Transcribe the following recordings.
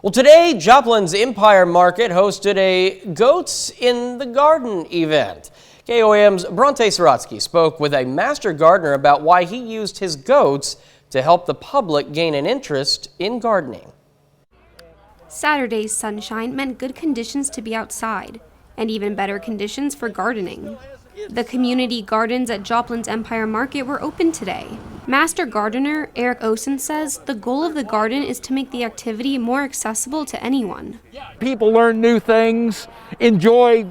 Well, today, Joplin's Empire Market hosted a Goats in the Garden event. KOAM's Bronte Sorotsky spoke with a master gardener about why he used his goats to help the public gain an interest in gardening. Saturday's sunshine meant good conditions to be outside, and even better conditions for gardening. The community gardens at Joplin's Empire Market were open today. Master gardener Eric Osen says the goal of the garden is to make the activity more accessible to anyone. People learn new things, enjoy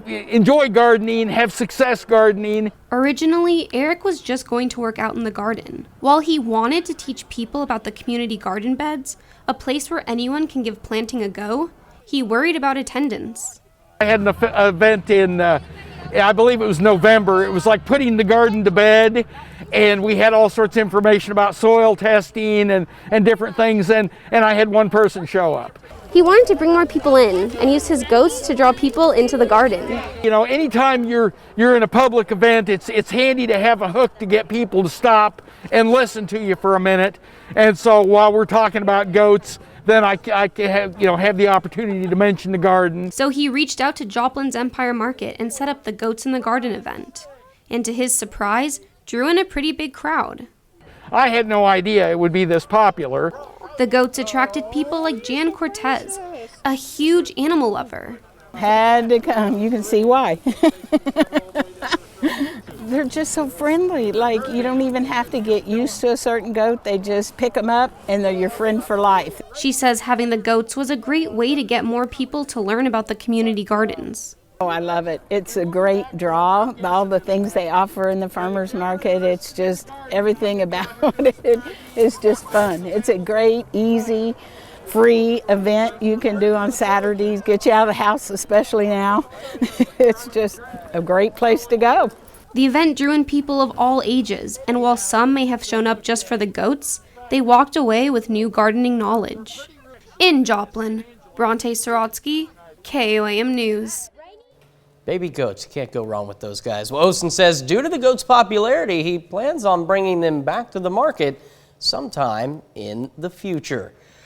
gardening, have success gardening. Originally, Eric was just going to work out in the garden. While he wanted to teach people about the community garden beds, a place where anyone can give planting a go, he worried about attendance. I had an event in I believe it was November. It was like putting the garden to bed, and we had all sorts of information about soil testing and different things, and I had one person show up. He wanted to bring more people in and use his goats to draw people into the garden. You know, anytime you're in a public event, it's handy to have a hook to get people to stop and listen to you for a minute. And so while we're talking about goats, then I have the opportunity to mention the garden. So he reached out to Joplin's Empire Market and set up the Goats in the Garden event. And to his surprise, drew in a pretty big crowd. I had no idea it would be this popular. The goats attracted people like Jan Cortez, a huge animal lover. Had to come, you can see why. They're just so friendly, like you don't even have to get used to a certain goat, they just pick them up and they're your friend for life. She says having the goats was a great way to get more people to learn about the community gardens. Oh, I love it. It's a great draw, all the things they offer in the farmers market, it's just everything about it is just fun. It's a great, easy, free event you can do on Saturdays, get you out of the house especially now. It's just a great place to go. The event drew in people of all ages, and while some may have shown up just for the goats, they walked away with new gardening knowledge. In Joplin, Bronte Sorotsky, KOAM News. Baby goats, you can't go wrong with those guys. Well, Osen says due to the goats' popularity, he plans on bringing them back to the market sometime in the future.